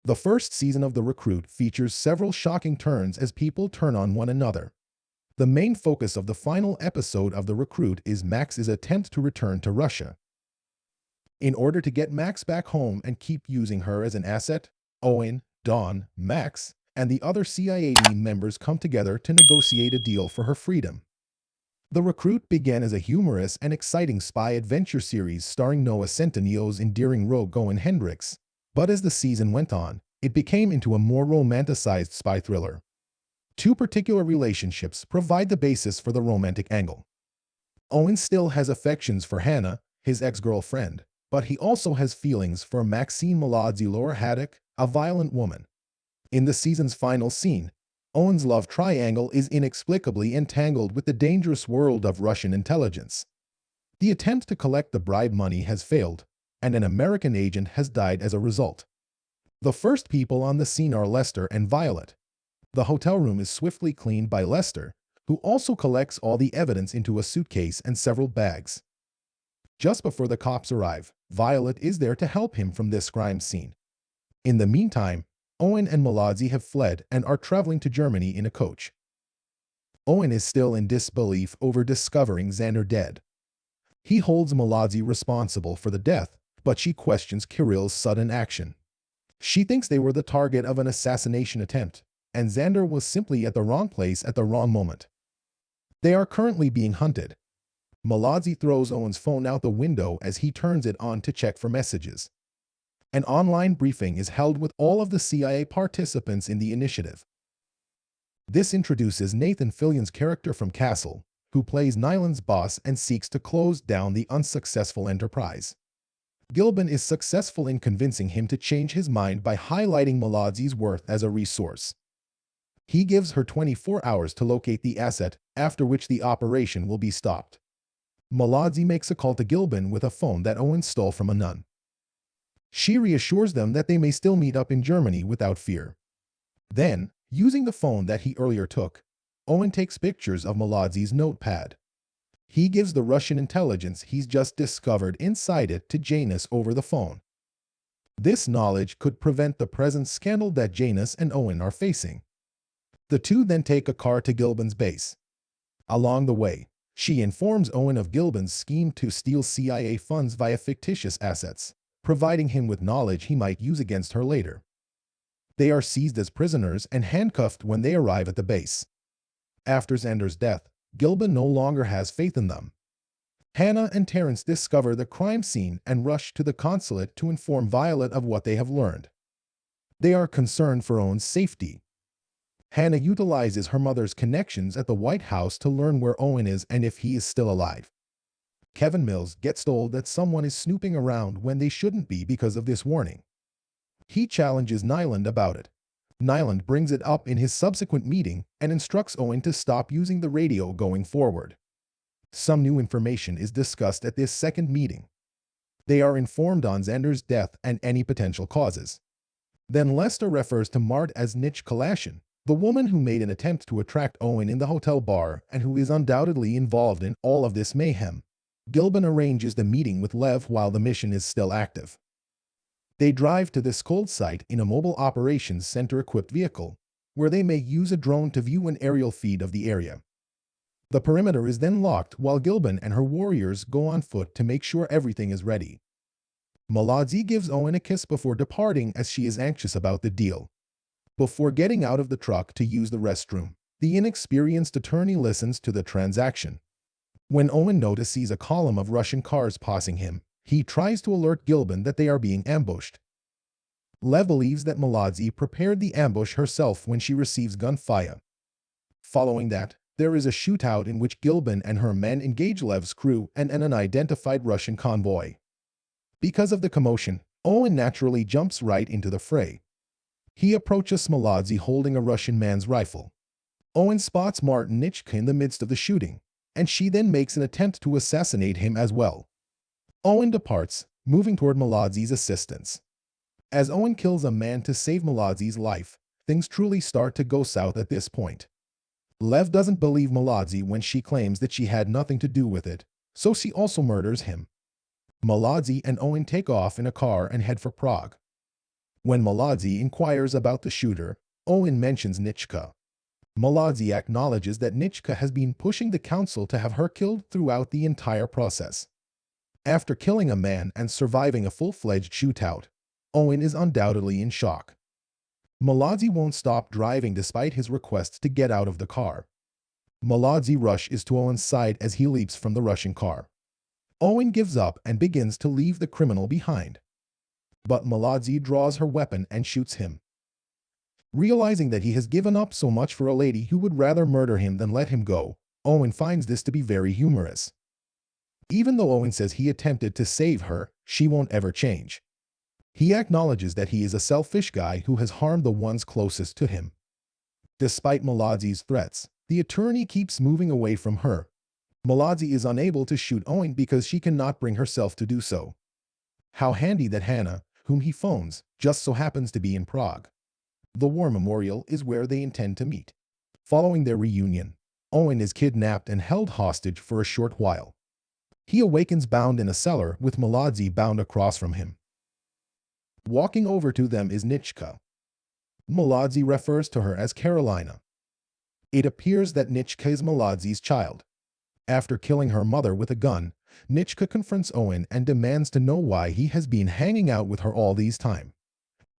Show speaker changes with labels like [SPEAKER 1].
[SPEAKER 1] The first season of The Recruit features several shocking turns as people turn on one another. The main focus of the final episode of The Recruit is Max's attempt to return to Russia. In order to get Max back home and keep using her as an asset, Owen, Dawn, Max, and the other CIA team members come together to negotiate a deal for her freedom. The Recruit began as a humorous and exciting spy adventure series starring Noah Centineo's endearing rogue Owen Hendricks, but as the season went on, it became into a more romanticized spy thriller. Two particular relationships provide the basis for the romantic angle. Owen still has affections for Hannah, his ex-girlfriend, but he also has feelings for Maxine Molodziy Haddock, a violent woman. In the season's final scene, Owen's love triangle is inexplicably entangled with the dangerous world of Russian intelligence. The attempt to collect the bribe money has failed, and an American agent has died as a result. The first people on the scene are Lester and Violet. The hotel room is swiftly cleaned by Lester, who also collects all the evidence into a suitcase and several bags. Just before the cops arrive, Violet is there to help him from this crime scene. In the meantime, Owen and Molodziy have fled and are traveling to Germany in a coach. Owen is still in disbelief over discovering Xander dead. He holds Molodziy responsible for the death, but she questions Kirill's sudden action. She thinks they were the target of an assassination attempt, and Xander was simply at the wrong place at the wrong moment. They are currently being hunted. Molodziy throws Owen's phone out the window as he turns it on to check for messages. An online briefing is held with all of the CIA participants in the initiative. This introduces Nathan Fillion's character from Castle, who plays Nyland's boss and seeks to close down the unsuccessful enterprise. Gilbin is successful in convincing him to change his mind by highlighting Molodzy's worth as a resource. He gives her 24 hours to locate the asset, after which the operation will be stopped. Molodziy makes a call to Gilbin with a phone that Owen stole from a nun. She reassures them that they may still meet up in Germany without fear. Then, using the phone that he earlier took, Owen takes pictures of Molodzy's notepad. He gives the Russian intelligence he's just discovered inside it to Janus over the phone. This knowledge could prevent the present scandal that Janus and Owen are facing. The two then take a car to Gilbin's base. Along the way, she informs Owen of Gilbin's scheme to steal CIA funds via fictitious assets, providing him with knowledge he might use against her later. They are seized as prisoners and handcuffed when they arrive at the base. After Xander's death, Gilbin no longer has faith in them. Hannah and Terrence discover the crime scene and rush to the consulate to inform Violet of what they have learned. They are concerned for Owen's safety. Hannah utilizes her mother's connections at the White House to learn where Owen is and if he is still alive. Kevin Mills gets told that someone is snooping around when they shouldn't be because of this warning. He challenges Nyland about it. Nyland brings it up in his subsequent meeting and instructs Owen to stop using the radio going forward. Some new information is discussed at this second meeting. They are informed on Xander's death and any potential causes. Then Lester refers to Mart as Nich Kalashin, the woman who made an attempt to attract Owen in the hotel bar and who is undoubtedly involved in all of this mayhem. Gilbin arranges the meeting with Lev while the mission is still active. They drive to this cold site in a mobile operations center-equipped vehicle, where they may use a drone to view an aerial feed of the area. The perimeter is then locked while Gilbin and her warriors go on foot to make sure everything is ready. Molodziy gives Owen a kiss before departing as she is anxious about the deal. Before getting out of the truck to use the restroom, the inexperienced attorney listens to the transaction. When Owen notices a column of Russian cars passing him, he tries to alert Gilbin that they are being ambushed. Lev believes that Molodziy prepared the ambush herself when she receives gunfire. Following that, there is a shootout in which Gilbin and her men engage Lev's crew and an unidentified Russian convoy. Because of the commotion, Owen naturally jumps right into the fray. He approaches Molodziy holding a Russian man's rifle. Owen spots Martin Nitschke in the midst of the shooting, and she then makes an attempt to assassinate him as well. Owen departs, moving toward Molodzy's assistance. As Owen kills a man to save Molodzy's life, things truly start to go south at this point. Lev doesn't believe Molodziy when she claims that she had nothing to do with it, so she also murders him. Molodziy and Owen take off in a car and head for Prague. When Mládzi inquires about the shooter, Owen mentions Nichka. Mládzi acknowledges that Nichka has been pushing the council to have her killed throughout the entire process. After killing a man and surviving a full-fledged shootout, Owen is undoubtedly in shock. Mládzi won't stop driving despite his requests to get out of the car. Mládzi rushes to Owen's side as he leaps from the rushing car. Owen gives up and begins to leave the criminal behind. But Mládzi draws her weapon and shoots him. Realizing that he has given up so much for a lady who would rather murder him than let him go, Owen finds this to be very humorous. Even though Owen says he attempted to save her, she won't ever change. He acknowledges that he is a selfish guy who has harmed the ones closest to him. Despite Mládzi's threats, the attorney keeps moving away from her. Mládzi is unable to shoot Owen because she cannot bring herself to do so. How handy that Hannah, whom he phones, just so happens to be in Prague. The war memorial is where they intend to meet. Following their reunion, Owen is kidnapped and held hostage for a short while. He awakens bound in a cellar with Mládzi bound across from him. Walking over to them is Nichka. Mládzi refers to her as Carolina. It appears that Nichka is Mládzi's child. After killing her mother with a gun, Nichka confronts Owen and demands to know why he has been hanging out with her all this time.